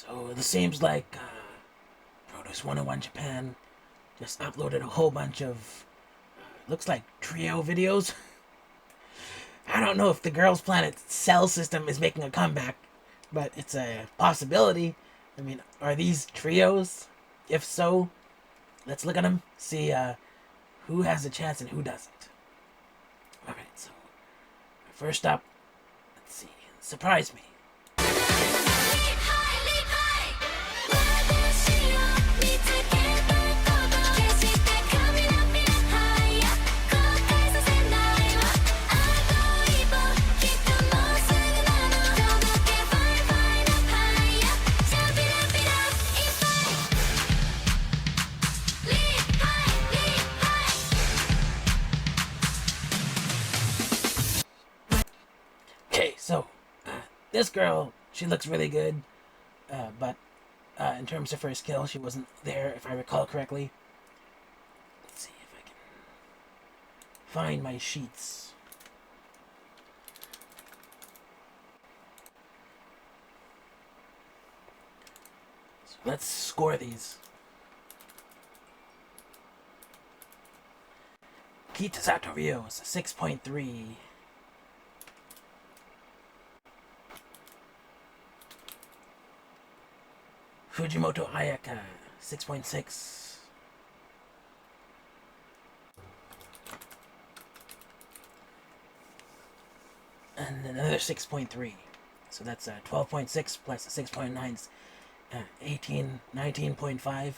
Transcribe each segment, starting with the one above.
So it seems like Produce 101 Japan just uploaded a whole bunch of, looks like trio videos. I don't know if the Girls Planet cell system is making a comeback, but it's a possibility. I mean, are these trios? If so, let's look at them, see who has a chance and who doesn't. Alright, so first up, let's see, Surprise Me. Okay, so this girl, she looks really good, but in terms of her skill, she wasn't there, if I recall correctly. Let's see if I can find my sheets. So let's score these. Kitasato Ryo is a 6.3. Fujimoto Ayaka, 6.6. And another 6.3. So that's 12.6 plus a 6.9 is 19.5.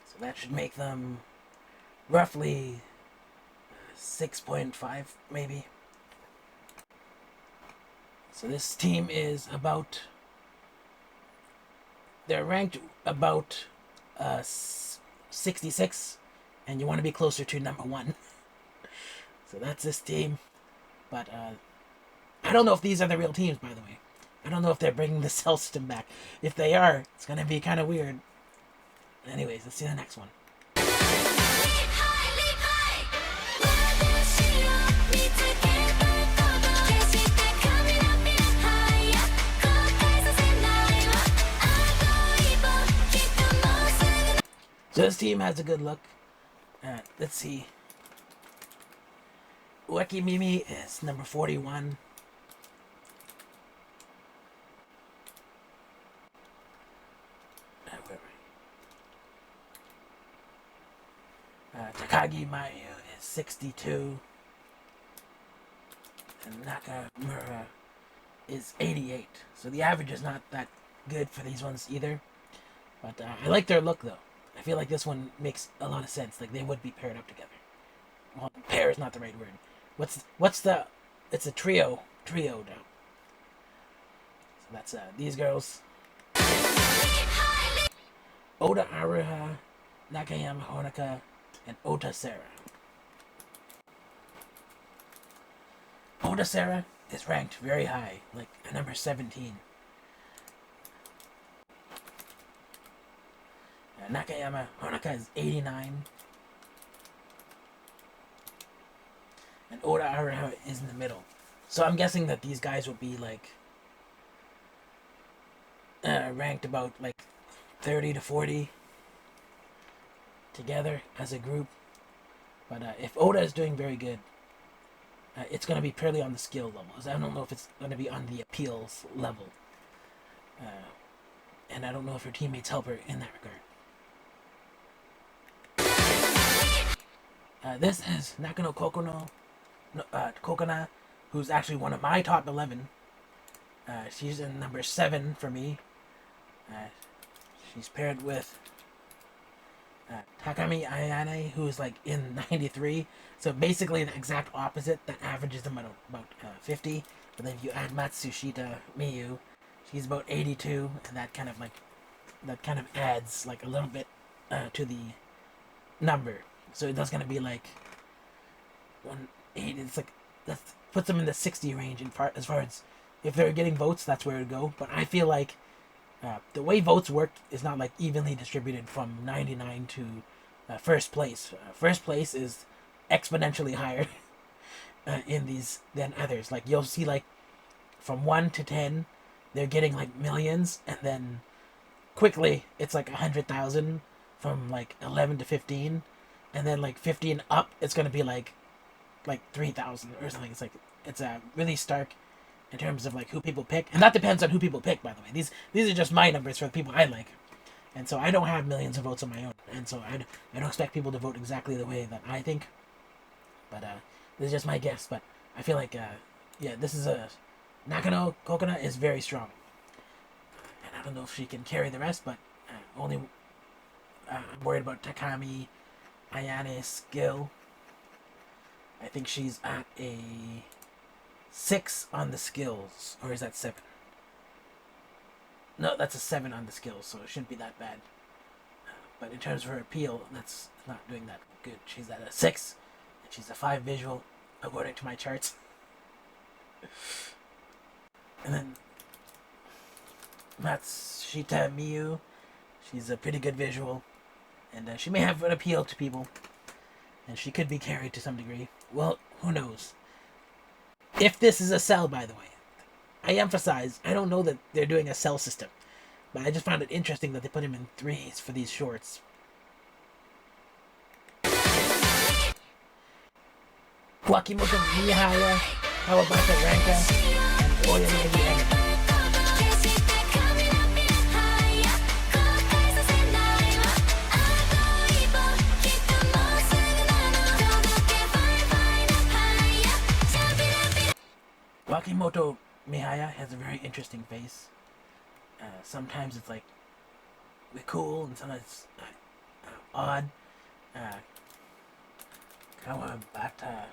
So that should make them roughly 6.5, maybe. So this team is about, they're ranked about 66, and you want to be closer to number 1. So that's this team. But I don't know if these are the real teams, by the way. I don't know if they're bringing the cell system back. If they are, it's going to be kind of weird. Anyways, let's see the next one. So this team has a good look. Let's see. Ueki Mimi is number 41. Where are we? Takagi Mayu is 62. And Nakamura is 88. So the average is not that good for these ones either. But I like their look though. I feel like this one makes a lot of sense. Like they would be paired up together. Well, pair is not the right word. What's the? It's a trio now. So that's these girls. Oda Aruha, Nakayama Honoka, and Ota Sarah. Ota Sarah is ranked very high, like number 17. Nakayama Honoka is 89. And Oda Aruha is in the middle. So I'm guessing that these guys will be like ranked about like 30 to 40 together as a group. But if Oda is doing very good, it's going to be purely on the skill levels. I don't know if it's going to be on the appeals level. And I don't know if her teammates help her in that regard. This is Nakano Kokona, who's actually one of my top 11. She's in number 7 for me. She's paired with Takami Ayane, who's like in 93. So basically the exact opposite. That averages them at about 50. But then if you add Matsushita Miyu, she's about 82, and that kind of adds like a little bit to the number. So that's gonna be like 180. It's like that puts them in the 60 range as far as if they're getting votes, that's where it would go. But I feel like the way votes work is not like evenly distributed from 99 to first place. First place is exponentially higher in these than others. Like you'll see like from 1 to 10, they're getting like millions, and then quickly it's like 100,000 from like 11 to 15, and then like 15 up, it's gonna be like 3,000 or something. It's really stark in terms of like who people pick, and that depends on who people pick. By the way, these are just my numbers for the people I like, and so I don't have millions of votes on my own, and so I don't expect people to vote exactly the way that I think. But this is just my guess. But I feel like yeah, this is a Nakano Coconut is very strong, and I don't know if she can carry the rest, but only I'm worried about Takami Ayane's skill. I think she's at a 6 on the skills, or is that 7? No, that's a 7 on the skills, so it shouldn't be that bad. But in terms of her appeal, that's not doing that good. She's at a 6, and she's a 5 visual, according to my charts. And then Matsushita Miyu, she's a pretty good visual, and she may have an appeal to people, and she could be carried to some degree. Well, who knows? If this is a cell, by the way, I emphasize, I don't know that they're doing a cell system, but I just found it interesting that they put him in 3s for these shorts. Wakimoto Mihaya, Kawabata Ranka, and Oyanagi Emi. Wakimoto Mihaya has a very interesting face. Sometimes it's like cool, and sometimes it's odd. Kawabata.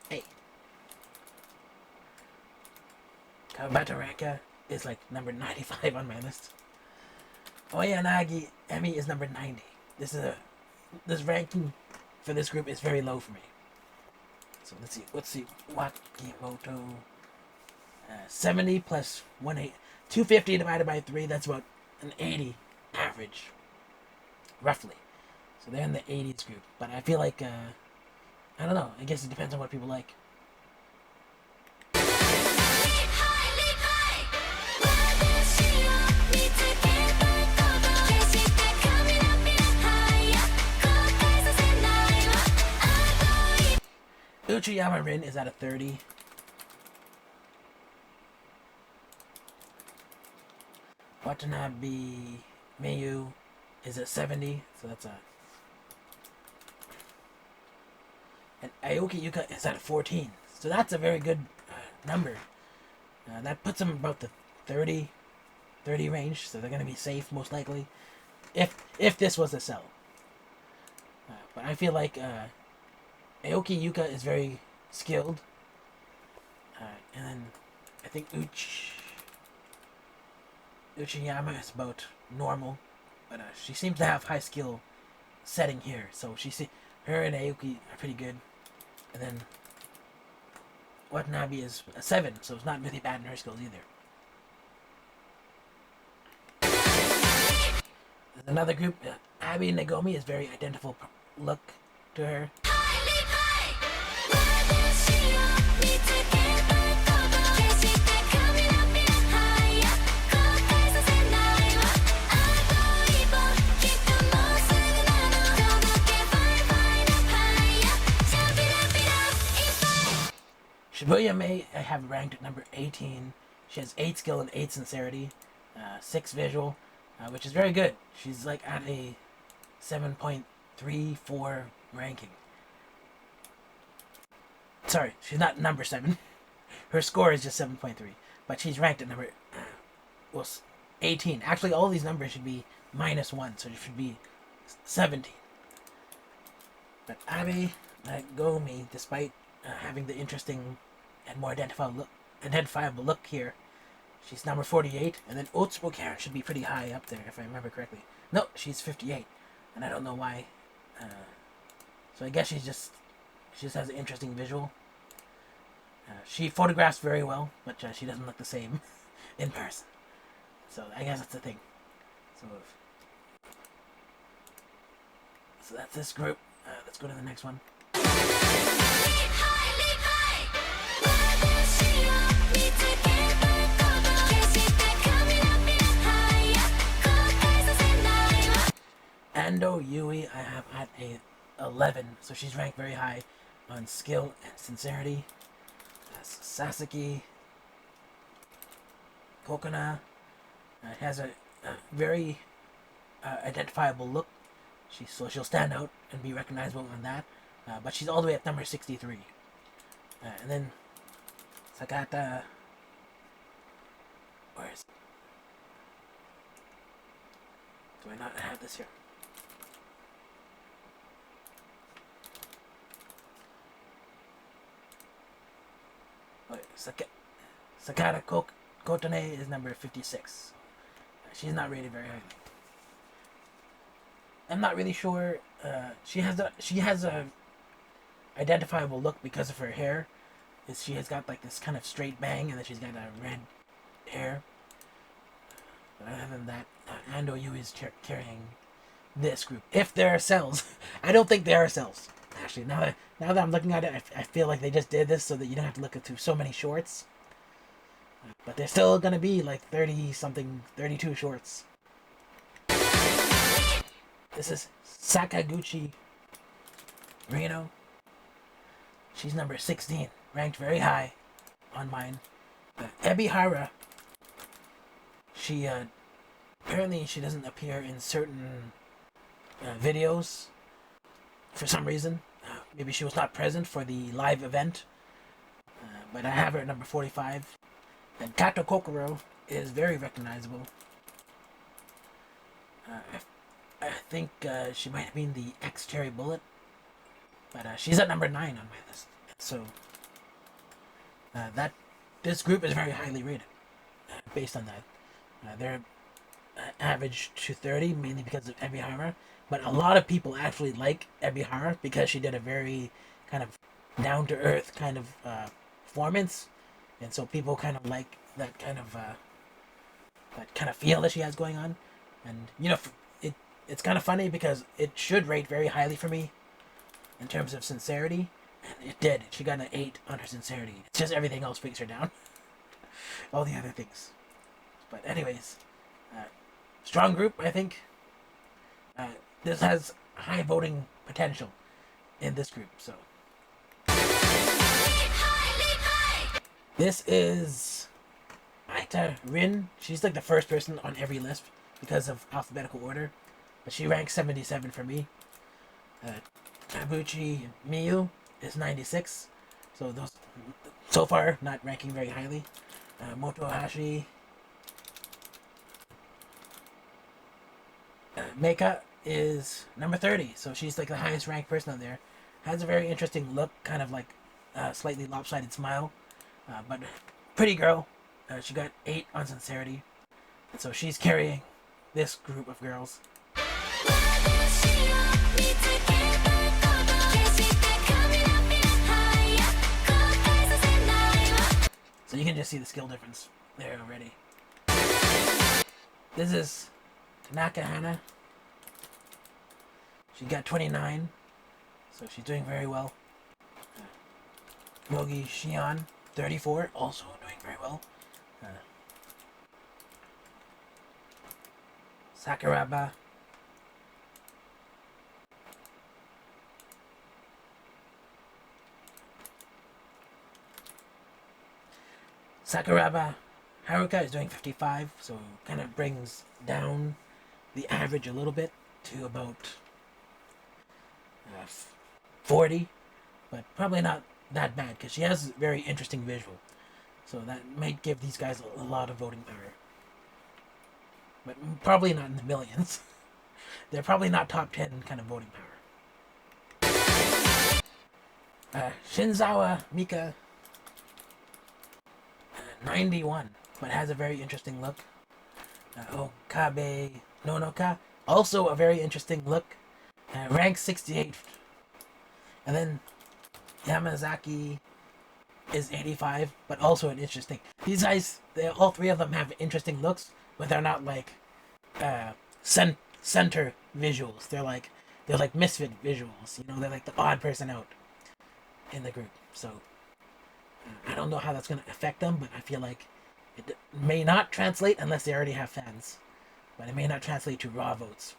Hey. Kawabata Ranka is like number 95 on my list. Oyanagi Emi is number 90. This ranking for this group is very low for me. So let's see. Wakimoto. 70 plus 250 divided by 3, that's about an 80 average. Roughly. So they're in the 80s group. But I feel like, I don't know. I guess it depends on what people like. Uchiyama Rin is at a 30. Watanabe Mayu is at 70, so that's a... And Aoki Yuka is at 14, so that's a very good number. That puts them about the 30 range, so they're going to be safe, most likely, if this was a cell. But I feel like Aoki Yuka is very skilled, and then I think Uchiyama is about normal, but she seems to have high skill setting here, so her and Aoki are pretty good. And then Watanabe is a 7, so it's not really bad in her skills either. There's another group, Abby and Nagomi is very identical look to her. Shibuya May I have ranked at number 18. She has 8 skill and 8 sincerity, 6 visual, which is very good. She's like at a 7.34 ranking. Sorry, she's not number 7. Her score is just 7.3, but she's ranked at number 18. Actually, all these numbers should be -1, so it should be 17. But Abe Nagomi, despite having the interesting and more identifiable look here, she's number 48, and then Otsubo Karen should be pretty high up there, if I remember correctly. No, she's 58, and I don't know why. So I guess she just has an interesting visual. She photographs very well, but she doesn't look the same in person. So I guess that's the thing. So that's this group. let's go to the next one. Ando Yui, I have at a 11, so she's ranked very high on skill and sincerity. Sasaki Kokona has a very identifiable look. She'll stand out and be recognizable on that. But she's all the way at number 63. And then Sakata. Where is it? Do I not have this here? Wait, Sakata Kotane is number 56. She's not rated very highly. I'm not really sure. She has a identifiable look because of her hair. She has got like this kind of straight bang, and then she's got a red hair. But other than that, Ando Yu is carrying this group. If there are cells, I don't think there are cells. Actually, now that I'm looking at it, I feel like they just did this so that you don't have to look through so many shorts. But there's still gonna be like 32 shorts. This is Sakaguchi Reno. She's number 16, ranked very high on mine. Ebihara. She apparently she doesn't appear in certain videos for some reason. Maybe she was not present for the live event. But I have her at number 45. And Kato Kokoro is very recognizable. I think she might have been the ex-Cherry Bullet. But she's at number 9 on my list. So this group is very highly rated based on that. They're average 230 mainly because of Ebihara. But a lot of people actually like Ebihara because she did a very kind of down-to-earth kind of performance. And so people kind of like that kind of feel that she has going on. And, you know, it's kind of funny because it should rate very highly for me in terms of sincerity. And it did. She got an 8 on her sincerity. It's just everything else brings her down. All the other things. But anyways, strong group, I think. This has high voting potential in this group, so. This is Aita Rin. She's like the first person on every list because of alphabetical order. But she ranks 77 for me. Tabuchi Miyu is 96. So those, so far, not ranking very highly. Motohashi Meika is number 30. So she's like the highest ranked person on there. Has a very interesting look, kind of like slightly lopsided smile. But pretty girl. She got 8 on sincerity. And so she's carrying this group of girls. So you can just see the skill difference there already. This is Tanaka Hana. She got 29. So she's doing very well. Yogi Shion, 34, also doing very well. Sakuraba. Sakuraba Haruka is doing 55, so kind of brings down the average a little bit to about 40, but probably not that bad because she has very interesting visual. So that might give these guys a lot of voting power. But probably not in the millions. They're probably not top 10 kind of voting power. Shinzawa Mika, 91, but has a very interesting look. Okabe Nonoka, also a very interesting look. Rank 68. And then Yamazaki is 85, but also an interesting. These guys, all three of them have interesting looks, but they're not like center visuals. They're like they're like misfit visuals. You know, they're like the odd person out in the group. So I don't know how that's gonna affect them, but I feel like it may not translate unless they already have fans. But it may not translate to raw votes.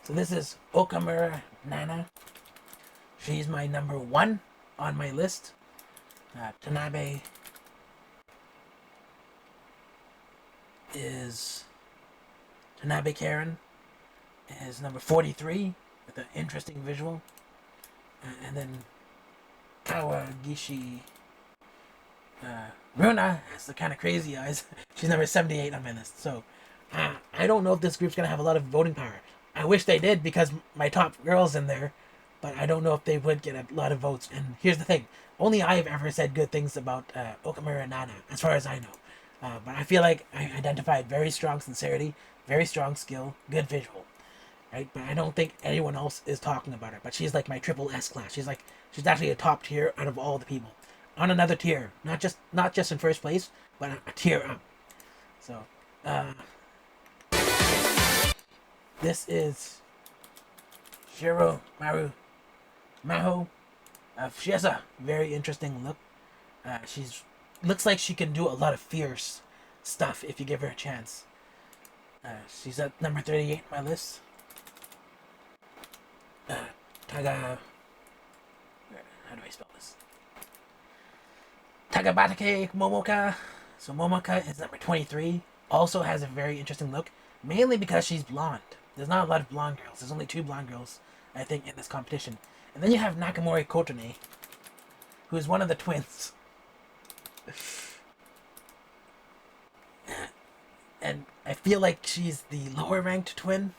So this is Okamura Nana. She's my number 1 on my list. Tanabe Karen is number 43 with an interesting visual. And then Kawagishi Runa has the kind of crazy eyes. She's number 78 on my list. So I don't know if this group's going to have a lot of voting power. I wish they did because my top girl's in there, but I don't know if they would get a lot of votes. And here's the thing. Only I've ever said good things about Okamura Nana, as far as I know. But I feel like I identified very strong sincerity, very strong skill, good visual. Right? But I don't think anyone else is talking about her. But she's like my triple S class. She's actually a top tier out of all the people. On another tier. Not just in first place, but a tier up. So this is Shiro Maho. She has a very interesting look. She's looks like she can do a lot of fierce stuff if you give her a chance. She's at number 38 on my list. How do I spell this? Tagabatake Momoka. So Momoka is number 23. Also has a very interesting look, mainly because she's blonde. There's not a lot of blonde girls. There's only 2 blonde girls, I think, in this competition. And then you have Nakamori Kotone, who is one of the twins. And I feel like she's the lower ranked twin.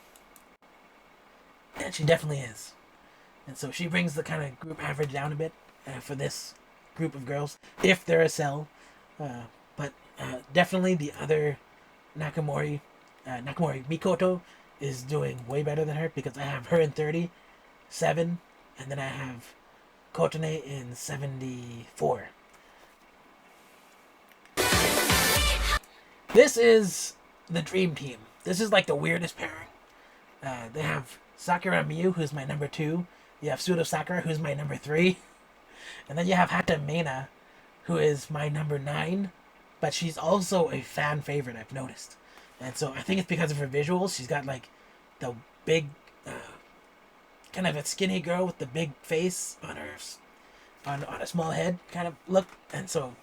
And she definitely is. And so she brings the kind of group average down a bit for this group of girls, if they're a cell. But definitely the other Nakamori Mikoto is doing way better than her, because I have her in 37, and then I have Kotone in 74. This is the dream team. This is like the weirdest pairing. They have Sakura Miyu, who's my number 2. You have Pseudo Sakura, who's my number 3. And then you have Hata Mena, who is my number 9. But she's also a fan favorite, I've noticed. And so I think it's because of her visuals. She's got like the big, kind of a skinny girl with the big face on her, on a small head kind of look. And so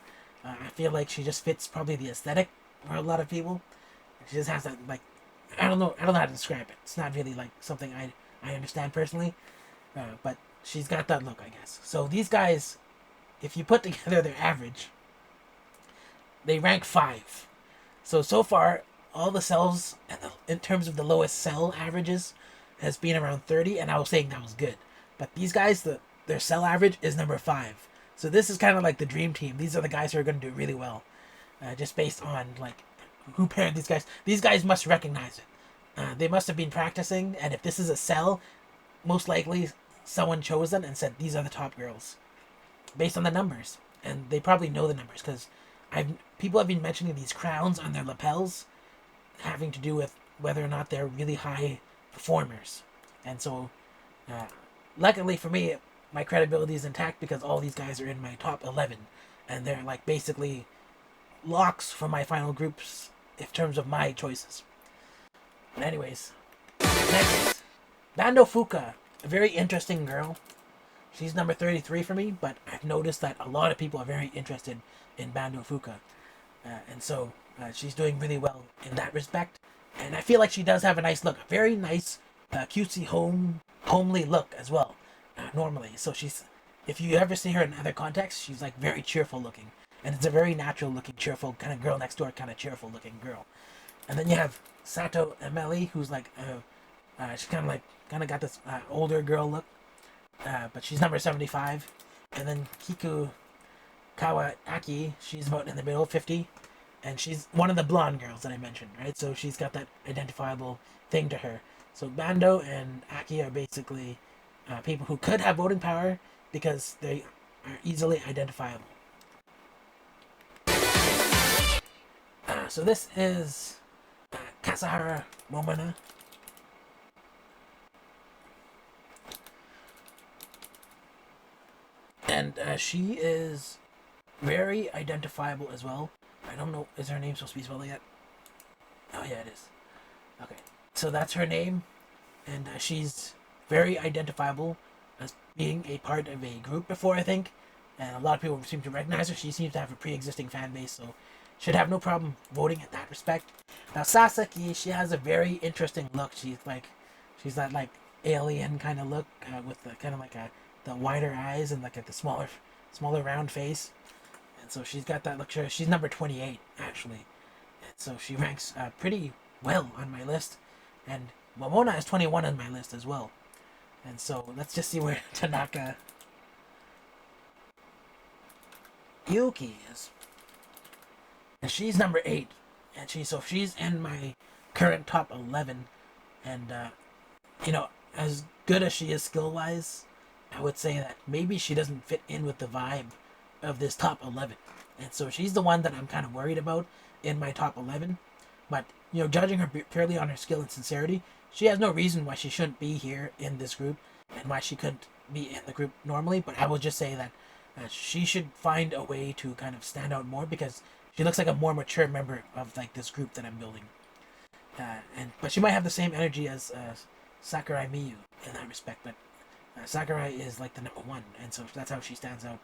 I feel like she just fits probably the aesthetic for a lot of people. She just has that, like, I don't know how to describe it. It's not really like something I understand personally. But she's got that look, I guess. So these guys, if you put together their average, they rank 5. So far, all the cells, in terms of the lowest cell averages, has been around 30, and I was saying that was good. But these guys, their cell average is number 5. So this is kind of like the dream team. These are the guys who are going to do really well, just based on like who paired these guys. These guys must recognize it. They must have been practicing, and if this is a cell, most likely someone chose them and said these are the top girls, based on the numbers, and they probably know the numbers because people have been mentioning these crowns on their lapels, having to do with whether or not they're really high performers, and so luckily for me, my credibility is intact because all these guys are in my top 11, and they're like basically locks for my final groups in terms of my choices. But anyways, next, Bando Fuka, a very interesting girl. She's number 33 for me, but I've noticed that a lot of people are very interested in Bando Fuka. And so she's doing really well in that respect. And I feel like she does have a nice look. A very nice, cutesy, homely look as well, normally. So if you ever see her in other contexts, she's like very cheerful looking. And it's a very natural looking, cheerful, kind of girl next door, kind of cheerful looking girl. And then you have Sato Emeli, who's like, she's kind of got this older girl look. But she's number 75. And then Kiku Kawaki, she's about in the middle, 50. And she's one of the blonde girls that I mentioned, right? So she's got that identifiable thing to her. So Bando and Aki are basically people who could have voting power because they are easily identifiable. So this is Kasahara Momona. and she is very identifiable as well. I don't know, is her name supposed to be spelled yet? Oh yeah, it is. Okay, so that's her name, and she's very identifiable as being a part of a group before, I think, and a lot of people seem to recognize her. She seems to have a pre-existing fan base, so should have no problem voting in that respect. Now Sasaki, she has a very interesting look. She's that like alien kind of look with the kind of like the wider eyes and like the smaller round face, and so she's got that look. She's number 28 actually, and so she ranks pretty well on my list, and Momona is 21 on my list as well. And so let's just see where Tanaka Yuki is. And she's number 8. And she's in my current top 11. And as good as she is skill wise, I would say that maybe she doesn't fit in with the vibe of this top 11. And so she's the one that I'm kind of worried about in my top 11. But, judging her purely on her skill and sincerity, she has no reason why she shouldn't be here in this group and why she couldn't be in the group normally. But I will just say that she should find a way to kind of stand out more because she looks like a more mature member of like this group that I'm building. But she might have the same energy as Sakurai Miyu in that respect. But Sakurai is like the number 1, and so that's how she stands out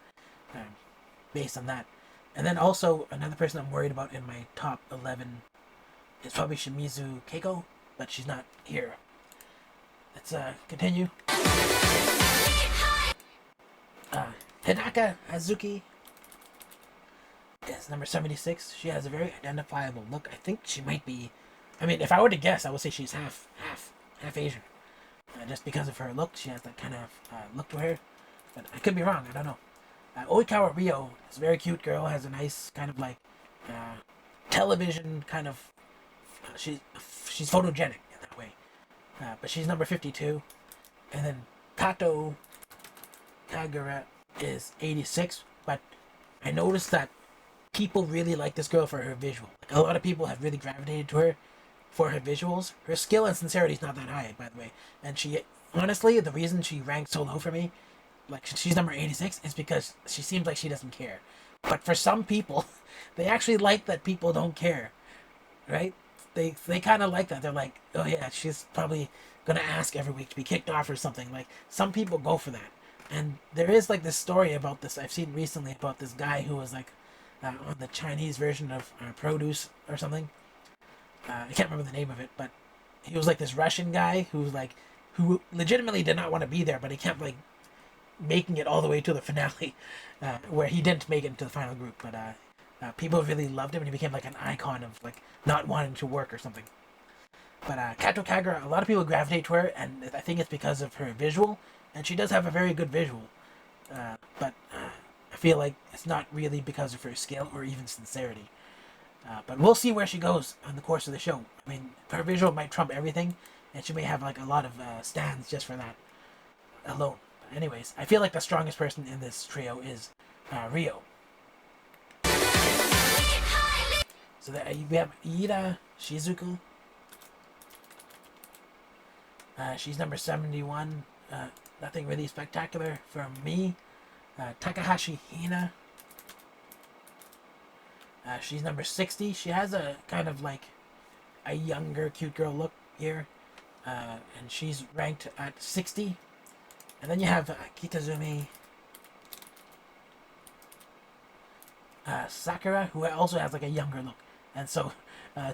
based on that. And then also another person I'm worried about in my top 11 is probably Shimizu Keiko, but she's not here. Let's continue. Hidaka Hazuki is number 76. She has a very identifiable look. I think she might be. I mean, if I were to guess, I would say she's half Asian. Just because of her look, she has that kind of look to her. But I could be wrong. I don't know. Oikawa Ryo is a very cute girl. Has a nice kind of like television kind of. She's photogenic in that way. But she's number 52. And then Kato Kagura is 86. But I noticed that people really like this girl for her visual. Like, a lot of people have really gravitated to her for her visuals. Her skill and sincerity is not that high, by the way. And she, honestly, the reason she ranked so low for me, like she's number 86, is because she seems like she doesn't care. But for some people, they actually like that people don't care, right? They kind of like that. They're like, oh yeah, she's probably gonna ask every week to be kicked off or something. Like, some people go for that. And there is like this story about this I've seen recently about this guy who was like on the Chinese version of Produce or something. I can't remember the name of it, but he was like this Russian guy who legitimately did not want to be there, but he kept like making it all the way to the finale, where he didn't make it into the final group. But people really loved him, and he became like an icon of like not wanting to work or something. But Kato Kagura, a lot of people gravitate to her, and I think it's because of her visual, and she does have a very good visual. But I feel like it's not really because of her skill or even sincerity. But we'll see where she goes on the course of the show. I mean, her visual might trump everything, and she may have like a lot of stands just for that alone. But anyways, I feel like the strongest person in this trio is Rio. So we have Ida Shizuku. She's number 71. Nothing really spectacular from me. Takahashi Hina. She's number 60. She has a kind of like a younger, cute girl look here. And she's ranked at 60. And then you have Kitazumi Sakura, who also has like a younger look. And so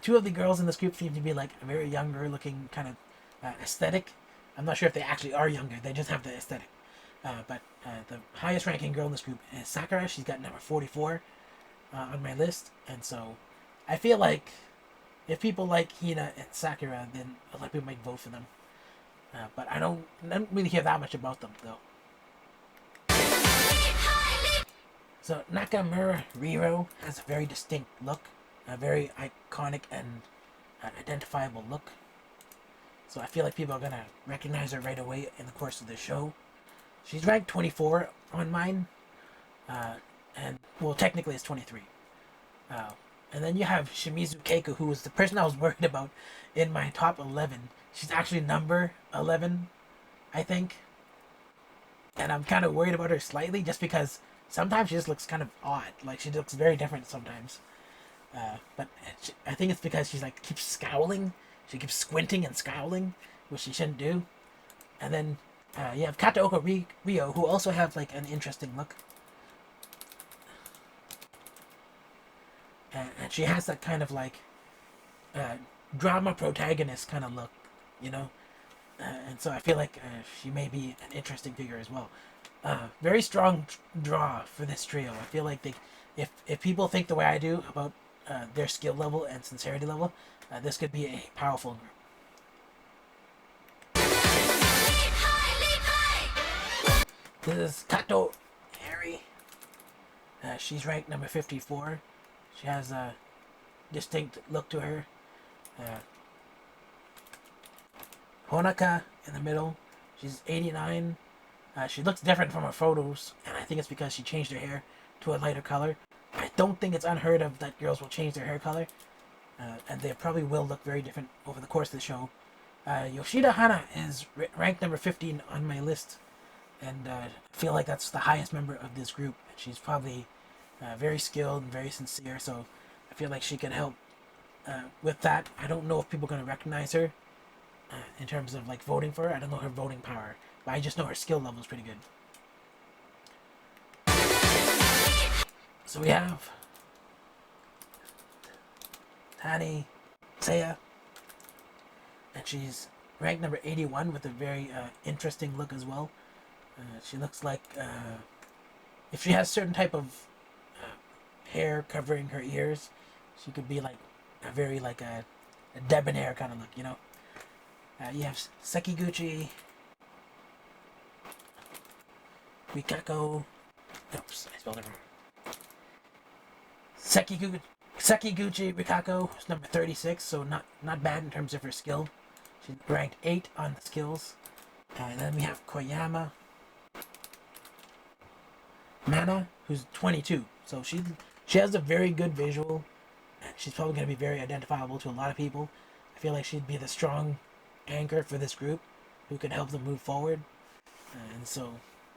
two of the girls in this group seem to be like a very younger looking kind of aesthetic. I'm not sure if they actually are younger. They just have the aesthetic. But the highest ranking girl in this group is Sakura. She's got number 44 on my list. And so I feel like if people like Hina and Sakura, then a lot of people might vote for them. But I don't really hear that much about them, though. So Nakamura Riro has a very distinct look. A very iconic and identifiable look. So I feel like people are going to recognize her right away in the course of the show. She's ranked 24 on mine. And, well, technically it's 23. And then you have Shimizu Keiko, who was the person I was worried about in my top 11. She's actually number 11, I think. and I'm kind of worried about her slightly, just because sometimes she just looks kind of odd. Like she looks very different sometimes. But I think it's because she's like keeps scowling. She keeps squinting and scowling, which she shouldn't do. And then you have Kataoka Rio, who also have like an interesting look. And she has that kind of like uh, drama protagonist kind of look, you know. And so I feel like she may be an interesting figure as well. Very strong draw for this trio. I feel like if people think the way I do about their skill level and sincerity level, this could be a powerful group. This is Kato Harry. She's ranked number 54. She has a distinct look to her. Honaka in the middle. She's 89. She looks different from her photos, and I think it's because she changed her hair to a lighter color. I don't think it's unheard of that girls will change their hair color, and they probably will look very different over the course of the show. Yoshida Hana is ranked number 15 on my list, and I feel like that's the highest member of this group. She's probably very skilled and very sincere, so I feel like she could help with that. I don't know if people are going to recognize her in terms of like voting for her. I don't know her voting power, but I just know her skill level is pretty good. So we have Tani Seiya, and she's ranked number 81 with a very interesting look as well. She looks like if she has certain type of hair covering her ears, she could be like a very like a debonair kind of look, you know. You have Sekiguchi Rikako. Oops, I spelled it wrong. Sekiguchi Rikako is number 36, so not bad in terms of her skill. She's ranked 8 on the skills. And then we have Koyama Mana, who's 22. So she has a very good visual. She's probably going to be very identifiable to a lot of people. I feel like she'd be the strong anchor for this group who can help them move forward. And so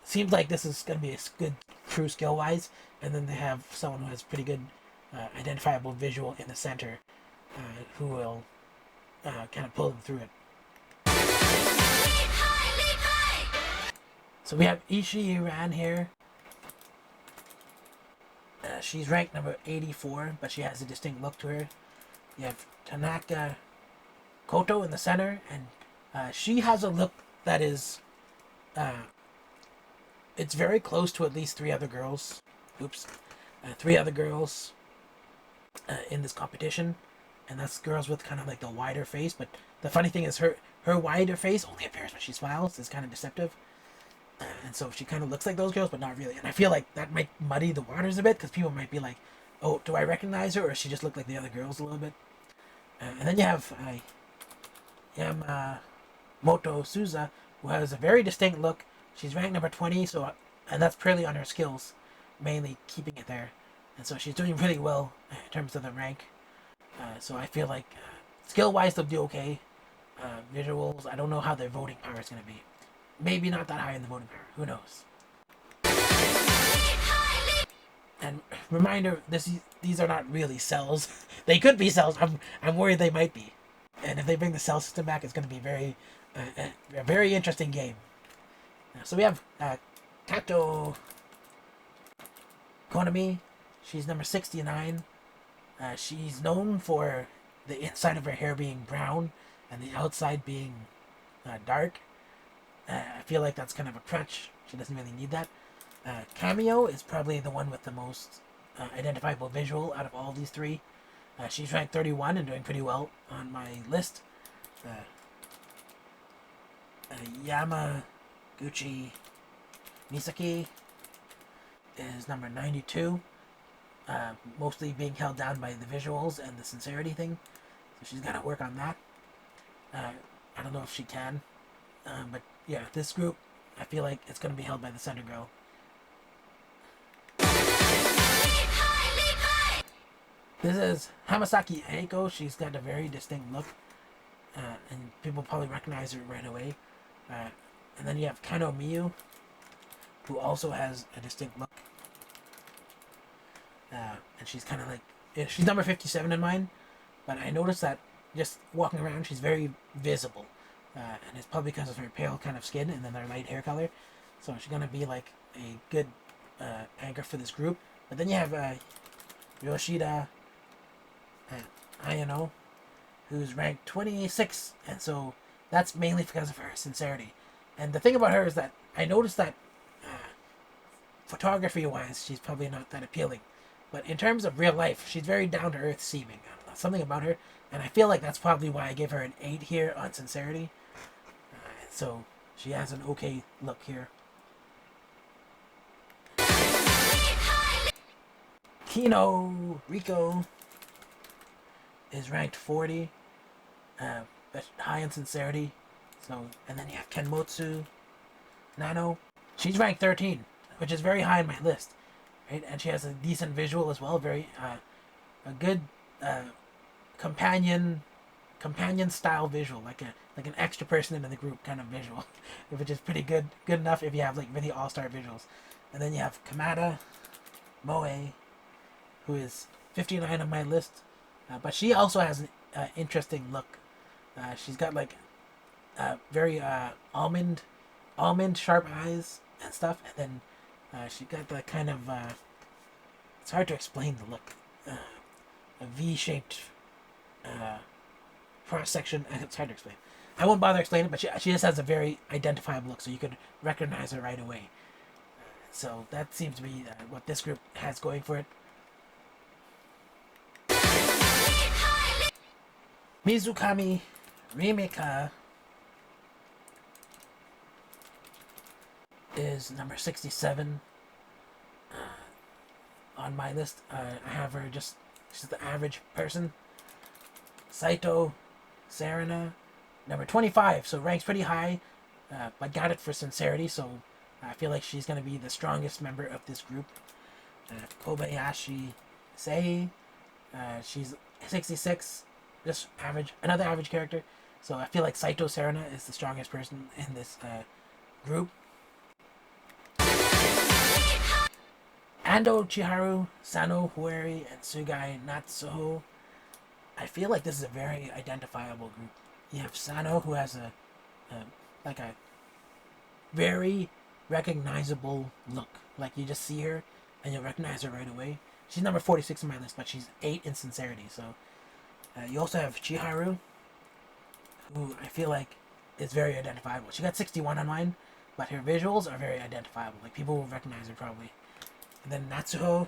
it seems like this is going to be a good crew skill wise. And then they have someone who has pretty good identifiable visual in the center who will kind of pull them through it. So we have Ishii Ran here. She's ranked number 84, but she has a distinct look to her. You have Tanaka Koto in the center, and she has a look that is, it's very close to at least 3 other girls. Oops. 3 other girls in this competition, and that's girls with kind of like the wider face. But the funny thing is her wider face only appears when she smiles. It's kind of deceptive. And so she kind of looks like those girls, but not really. And I feel like that might muddy the waters a bit, because people might be like, oh, do I recognize her, or does she just look like the other girls a little bit? And then you have Yamamoto Suza, who has a very distinct look. She's ranked number 20, so and that's purely on her skills, mainly keeping it there. And so she's doing really well in terms of the rank. So I feel like skill-wise they'll do okay. Visuals, I don't know how their voting power is going to be. Maybe not that high in the voting power. Who knows? And reminder, these are not really cells. They could be cells. I'm worried they might be. And if they bring the cell system back, it's going to be a very interesting game. So we have Kato Konami. She's number 69. She's known for the inside of her hair being brown and the outside being dark. I feel like that's kind of a crutch. She doesn't really need that. Cameo is probably the one with the most identifiable visual out of all these 3. She's ranked 31 and doing pretty well on my list. Yamaguchi Misaki is number 92. Mostly being held down by the visuals and the sincerity thing. So she's got to work on that. I don't know if she can. But yeah, this group, I feel like it's going to be held by the center girl. This is Hamasaki Eiko. She's got a very distinct look, and people probably recognize her right away. And then you have Kano Miyu. who also has a distinct look. And she's kind of like, yeah, she's number 57 in mine, but I noticed that just walking around, she's very visible. And it's probably because of her pale kind of skin and then her light hair color. So she's going to be like a good anchor for this group. But then you have Yoshida Ayano, who's ranked 26, and so that's mainly because of her sincerity. And the thing about her is that I noticed that photography-wise, she's probably not that appealing. But in terms of real life, she's very down-to-earth seeming. I don't know, something about her, and I feel like that's probably why I gave her an 8 here on sincerity. So she has an okay look here. Kino Rico is ranked 40, but high in sincerity. So, and then you have Kenmotsu Nano. She's ranked 13, which is very high on my list, right? And she has a decent visual as well. Very a good companion style visual, like an extra person in the group kind of visual, which is pretty good enough if you have like really all-star visuals. And then you have Kamada Moe, who is 59 on my list, but she also has an interesting look. She's got like very almond sharp eyes and stuff, and then she got the kind of it's hard to explain the look, a V-shaped cross section. It's hard to explain. I won't bother explaining, but she just has a very identifiable look, so you could recognize her right away. So that seems to be what this group has going for it. Mizukami Rimika is number 67 on my list. I have her she's the average person. Saito Sarana, number 25, so ranks pretty high, but got it for sincerity, so I feel like she's going to be the strongest member of this group. Kobayashi Sei, she's 66, just average, another average character, so I feel like Saito Sarana is the strongest person in this group. Ando Chiharu, Sano Hueri, and Sugai Natsuho. I feel like this is a very identifiable group. You have Sano, who has a very recognizable look. Like you just see her and you'll recognize her right away. She's number 46 on my list, but she's 8 in sincerity. So you also have Chiharu, who I feel like is very identifiable. She got 61 on mine, but her visuals are very identifiable. Like people will recognize her probably. And then Natsuho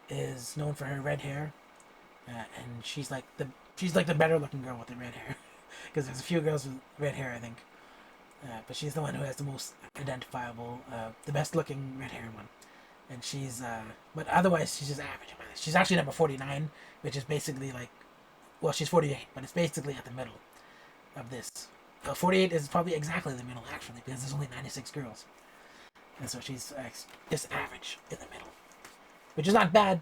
is known for her red hair. And she's like the better looking girl with the red hair, because there's a few girls with red hair, I think, but she's the one who has the most identifiable, the best looking red hair one, and she's but otherwise she's just average. She's actually number 49, which is basically like, well, she's 48, but it's basically at the middle of this. 48 is probably exactly the middle actually, because there's only 96 girls, and so she's just average in the middle, which is not bad.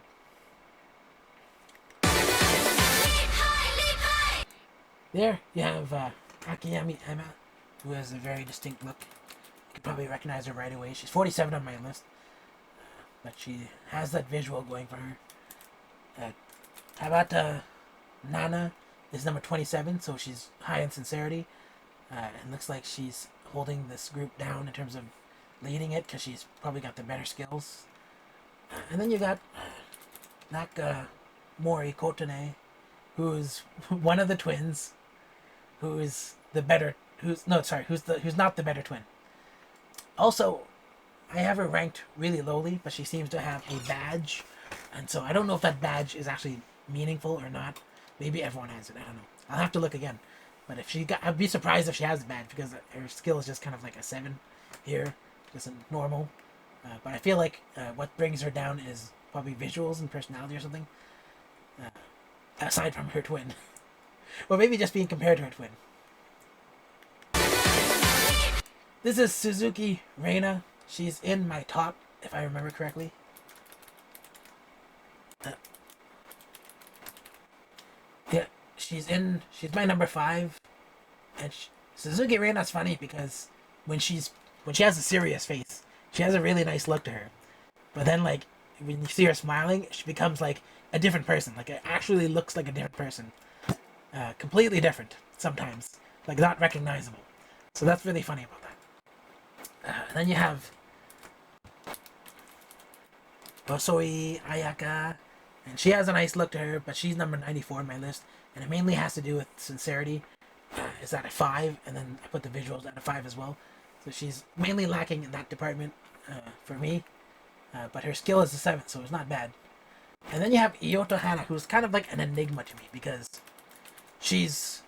There you have Akiyami Emma, who has a very distinct look. You can probably recognize her right away. She's 47 on my list, but she has that visual going for her. Tabata Nana is number 27, so she's high in sincerity. And looks like she's holding this group down in terms of leading it, because she's probably got the better skills. And then you got Nakamori Kotane, who's one of the twins, who's not the better twin. Also, I have her ranked really lowly, but she seems to have a badge, and so I don't know if that badge is actually meaningful or not. Maybe everyone has it, I don't know. I'll have to look again. But I'd be surprised if she has a badge, because her skill is just kind of like a 7 here, just a normal. But I feel like what brings her down is probably visuals and personality or something. Aside from her twin. Or maybe just being compared to her twin. This is Suzuki Reina. She's in my top, if I remember correctly. Yeah, she's my number 5. And Suzuki Reina's funny because when she's when she has a serious face, she has a really nice look to her. But then like when you see her smiling, she becomes like a different person. Like it actually looks like a different person, completely different sometimes, like not recognizable. So that's really funny about that. And then you have Osoi Ayaka, and she has a nice look to her, but she's number 94 on my list, and it mainly has to do with sincerity. It's at a 5, and then I put the visuals at a 5 as well. So she's mainly lacking in that department for me, but her skill is a 7, so it's not bad. And then you have Iyoto Hana, who's kind of like an enigma to me because she's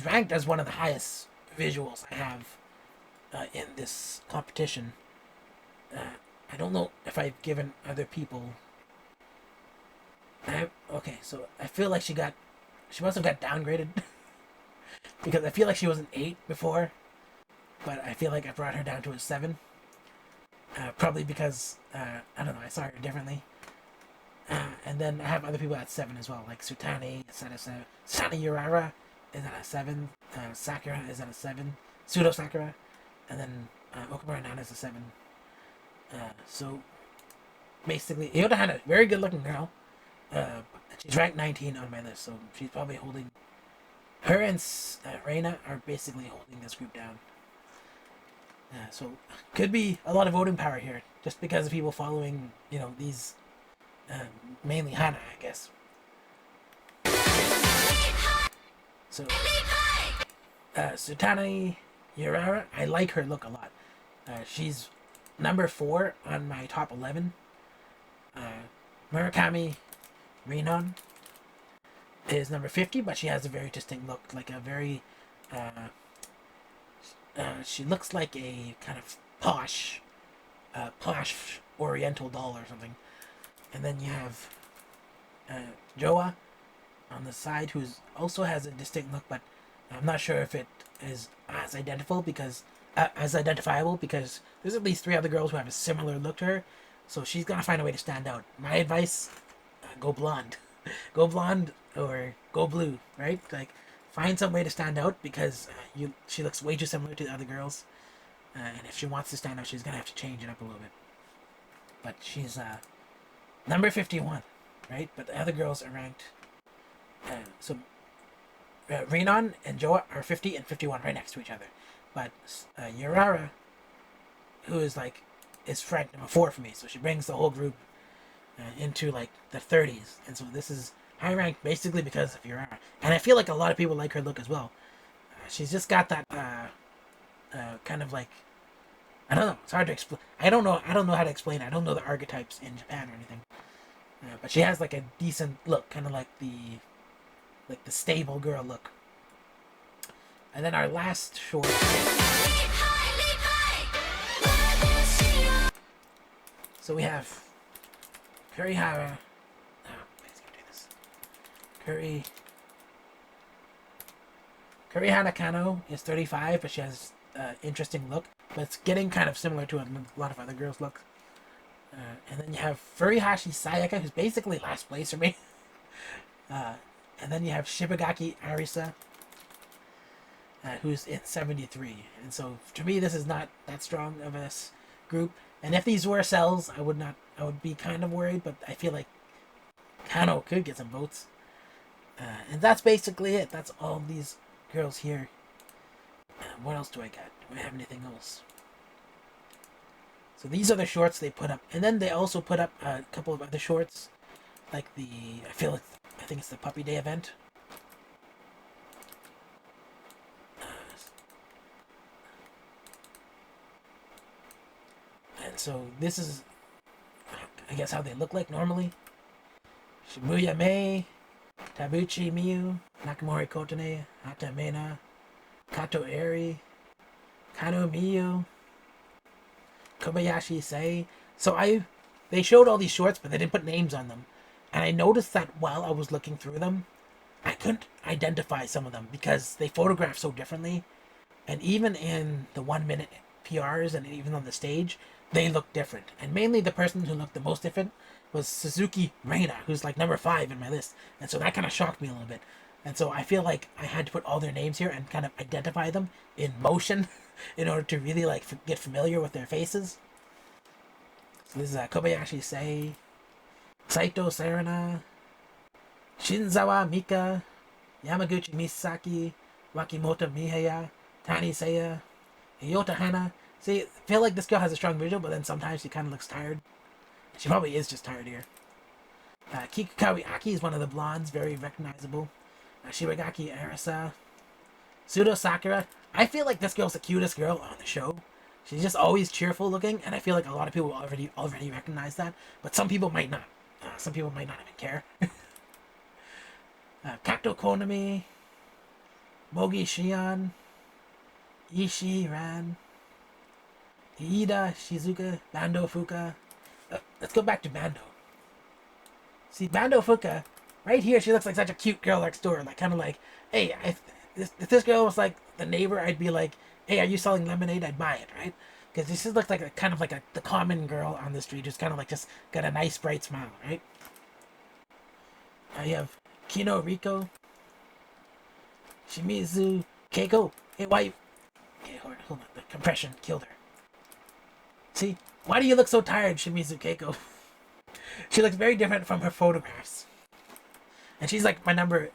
ranked as one of the highest visuals I have in this competition. Uh, I don't know if I've given other people. Okay, so I feel like she must have got downgraded because I feel like she was an 8 before, but I feel like I brought her down to a 7. Probably because I don't know, I saw her differently. And then I have other people at 7 as well, like Sutani is at a 7. Sutani Urara is at a 7. Sakura is at a 7. Pseudo Sakura, and then Okamura Nana is a 7. So basically, Iyoto Hana, very good looking girl. She's ranked 19 on my list, so she's probably holding. Her and Reina are basically holding this group down. So could be a lot of voting power here, just because of people following, these mainly Hana, I guess. So Sutani Urara, I like her look a lot. She's number 4 on my top 11. Murakami Rinon is number 50, but she has a very distinct look, like a very she looks like a kind of posh oriental doll or something. And then you have Joa on the side, who also has a distinct look, but I'm not sure if it is as identifiable because there's at least 3 other girls who have a similar look to her, so she's gonna find a way to stand out. My advice: go blonde, go blonde or go blue, right? Like find some way to stand out because she looks way too similar to the other girls, and if she wants to stand out, she's gonna have to change it up a little bit. But she's number 51, right? But the other girls are ranked. So Renan and Joa are 50 and 51 right next to each other. But Urara, who is ranked number 4 for me, so she brings the whole group into like the 30s, and so this is high ranked basically because of Urara. And I feel like a lot of people like her look as well. She's just got that kind of like, I don't know. It's hard to explain. I don't know how to explain it. I don't know the archetypes in Japan or anything. But she has like a decent look, kind of like the stable girl look. And then our last short. So we have Kurihara. Kurihara Kano is 35, but she has interesting look. But it's getting kind of similar to a lot of other girls' looks. And then you have Furihashi Sayaka, who's basically last place for me. And then you have Shibagaki Arisa, who's in 73. And so to me, this is not that strong of a group. And if these were cells, I would be kind of worried, but I feel like Kano could get some votes. And that's basically it. That's all these girls here. What else do I got? Do I have anything else? So these are the shorts they put up. And then they also put up a couple of other shorts. Like I think it's the Puppy Day event. And so this is, I guess, how they look like normally. Shibuya Mei, Tabuchi Miyu, Nakamori Kotane, Hata Mena, Kato Eri, Kano Miyu, Kobayashi Sei. So they showed all these shorts, but they didn't put names on them. And I noticed that while I was looking through them, I couldn't identify some of them because they photograph so differently. And even in the 1-minute PRs and even on the stage, they look different. And mainly the person who looked the most different was Suzuki Reina, who's like number 5 in my list. And so that kind of shocked me a little bit. And so I feel like I had to put all their names here and kind of identify them in motion in order to really like get familiar with their faces. So this is Kobayashi Sei, Saito Sarana, Shinzawa Mika, Yamaguchi Misaki, Wakimoto Miheya, Tani Seiya, Yota Hana. See, I feel like this girl has a strong visual, but then sometimes she kind of looks tired. She probably is just tired here. Kikukawi Aki is one of the blondes, very recognizable. Shibagaki Arisa. Pseudo Sakura. I feel like this girl's the cutest girl on the show. She's just always cheerful looking, and I feel like a lot of people already recognize that, but some people might not. Some people might not even care. Kato Konami, Mogi Shion, Ishii Ran, Iida Shizuka, Bando Fuka. Let's go back to Bando. See, Bando Fuka, right here, she looks like such a cute girl next door. Like, kind of like, hey, if this girl was like the neighbor, I'd be like, hey, are you selling lemonade? I'd buy it, right? Because this just looks like the common girl on the street who's kind of like just got a nice bright smile, right? You have Kino Riko, Shimizu Keiko. Hey, why? Okay, hold on. The compression killed her. See, why do you look so tired, Shimizu Keiko? She looks very different from her photographs, and she's like my number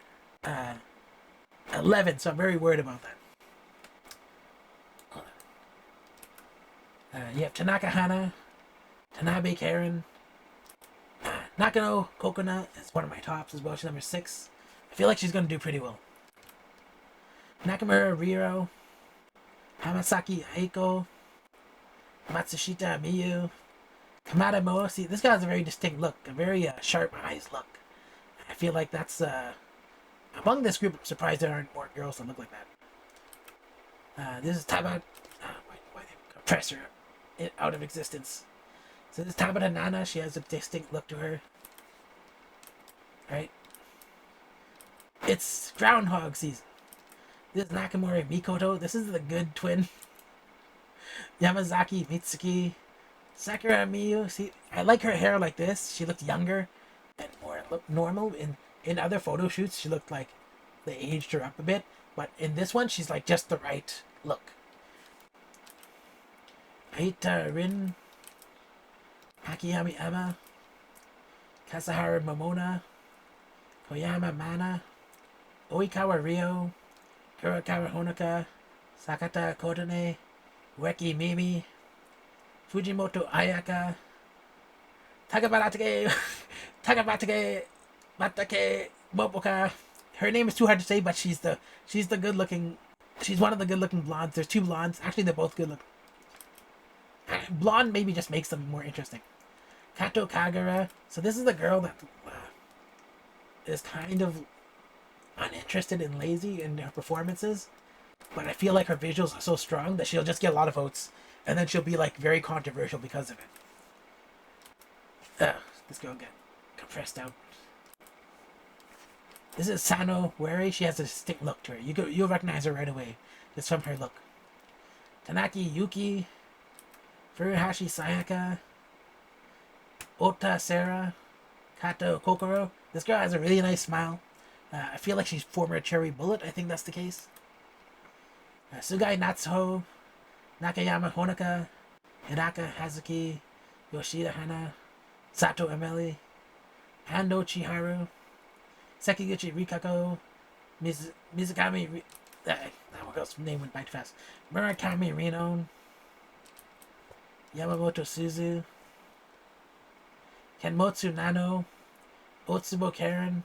11, so I'm very worried about that. You have Tanaka Hana, Tanabe Karen, Nakano Coconut is one of my tops as well. She's number 6. I feel like she's going to do pretty well. Nakamura Riro, Hamasaki Aiko, Matsushita Miyu, Kamada Moa. See, this guy has a very distinct look, a very sharp eyes look. I feel like that's, among this group, I'm surprised there aren't more girls that look like that. This is Tabat, why they compress her out of existence. So this is Tabata Nana, she has a distinct look to her. Right? It's Groundhog season. This is Nakamura Mikoto. This is the good twin. Yamazaki Mitsuki. Sakura Miyu. See, I like her hair like this. She looked younger and more normal. In other photo shoots, she looked like they aged her up a bit. But in this one, she's like just the right look. Aita Rin. Akiyami Emma. Kasahara Momona. Koyama Mana. Oikawa Ryo. Kurakawa Honoka. Sakata Kotane. Ueki Mimi. Fujimoto Ayaka. Tagabatake. Tagabatake. Matake Moboka. Her name is too hard to say, but she's the good looking. She's one of the good looking blondes. There's 2 blondes. Actually, they're both good looking. Blonde maybe just makes them more interesting. Kato Kagura. So this is the girl that is kind of uninterested and lazy in her performances, but I feel like her visuals are so strong that she'll just get a lot of votes, and then she'll be like very controversial because of it. This girl get compressed out. This is Sano Wari. She has a distinct look to her. You'll recognize her right away just from her look. Tanaki Yuki. Furuhashi Sayaka. Ota Sera. Kato Kokoro. This girl has a really nice smile. I feel like she's former Cherry Bullet. I think that's the case. Sugai Natsuho. Nakayama Honoka. Hiraka Hazuki. Yoshida Hana. Sato Emeli. Ando Chiharu. Sekiguchi Rikako. Mizukami. That one girl's name went by too fast. Murakami Reno. Yamamoto Suzu. Kenmotsu Nano. Otsubo Karen.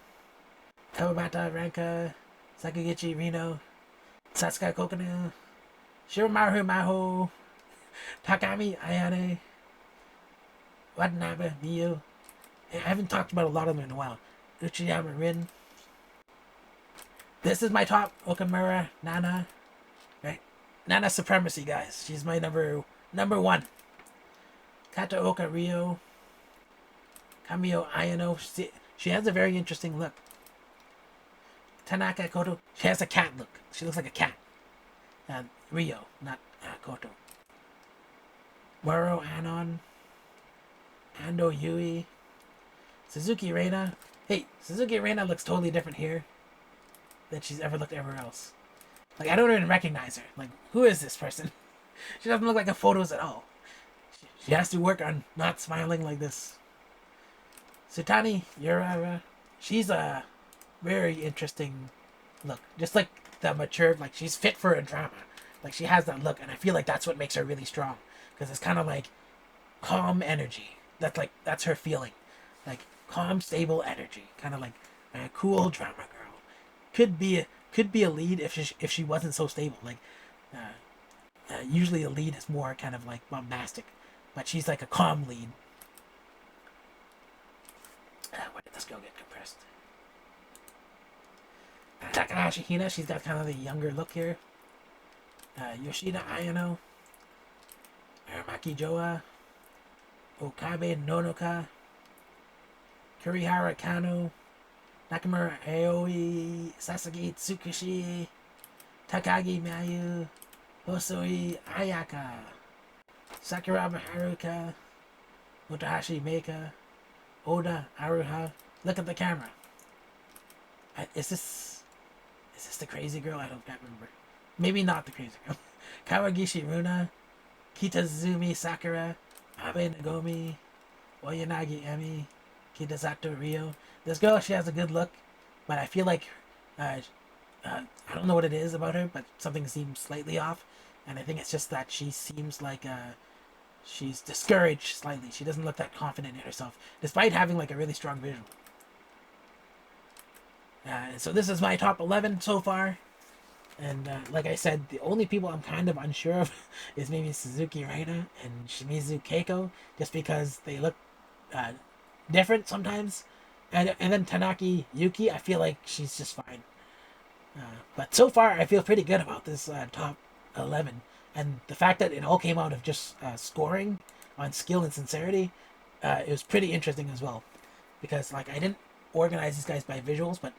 Kawabata Ranka. Sakaguchi Reno. Satsuka Kokonu. Shiromaru Maho. Takami Ayane. Watanabe Miyu. I haven't talked about a lot of them in a while. Uchiyama Rin. This is my top. Okamura Nana. Right? Nana Supremacy, guys. She's my number 1. Kataoka Ryo. Kamio Ayano. She has a very interesting look. Tanaka Koto. She has a cat look. She looks like a cat. Ryo, not Koto. Moro Anon. Ando Yui. Suzuki Reina. Hey, Suzuki Reina looks totally different here than she's ever looked everywhere else. Like, I don't even recognize her. Like, who is this person? She doesn't look like in photos at all. She has to work on not smiling like this. Sutani, she's a very interesting look. Just like the mature, like she's fit for a drama. Like she has that look, and I feel like that's what makes her really strong. Because it's kind of like calm energy. That's her feeling. Like calm, stable energy. Kind of like a cool drama girl. Could be a lead if she wasn't so stable. Like usually a lead is more kind of like bombastic, but she's like a calm lead. Where did this girl get compressed? Takahashi Hina, she's got kind of the younger look here. Yoshida Ayano, Aramaki Joa, Okabe Nonoka, Kurihara Kano, Nakamura Aoi, Sasagi Tsukushi, Takagi Mayu, Hosoi Ayaka, Sakuraba Haruka, Motohashi Meika, Oda Aruha. Look at the camera. Is this the crazy girl? I can't remember. Maybe not the crazy girl. Kawagishi Runa, Kitazumi Sakura, Abe Nagomi, Oyanagi Emi, Kitasato Rio. This girl, she has a good look, but I feel like I don't know what it is about her, but something seems slightly off, and I think it's just that she seems like she's discouraged slightly. She doesn't look that confident in herself, despite having like a really strong visual. So this is my top 11 so far. And like I said, the only people I'm kind of unsure of is maybe Suzuki Reina and Shimizu Keiko, just because they look different sometimes. And then Tanaki Yuki, I feel like she's just fine. But so far, I feel pretty good about this top 11. And the fact that it all came out of just scoring on skill and sincerity, it was pretty interesting as well. Because like I didn't organize these guys by visuals, but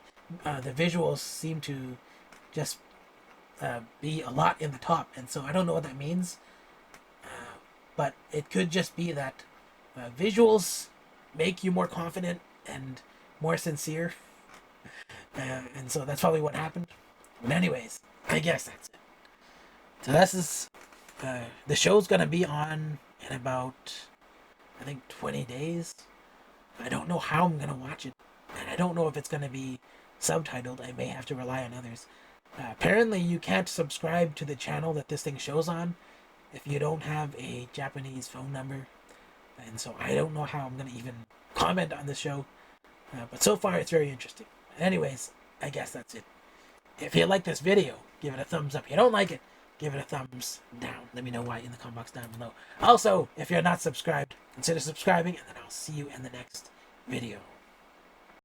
the visuals seem to just be a lot in the top, and so I don't know what that means, but it could just be that visuals make you more confident and more sincere, and so that's probably what happened. But anyways, I guess that's it. So this is the show's gonna be on in about I think 20 days. I don't know how I'm gonna watch it, and I don't know if it's gonna be subtitled. I may have to rely on others. Apparently, you can't subscribe to the channel that this thing shows on if you don't have a Japanese phone number. And so I don't know how I'm going to even comment on this show. But so far, it's very interesting. Anyways, I guess that's it. If you like this video, give it a thumbs up. If you don't like it, give it a thumbs down. Let me know why in the comment box down below. Also, if you're not subscribed, consider subscribing, and then I'll see you in the next video.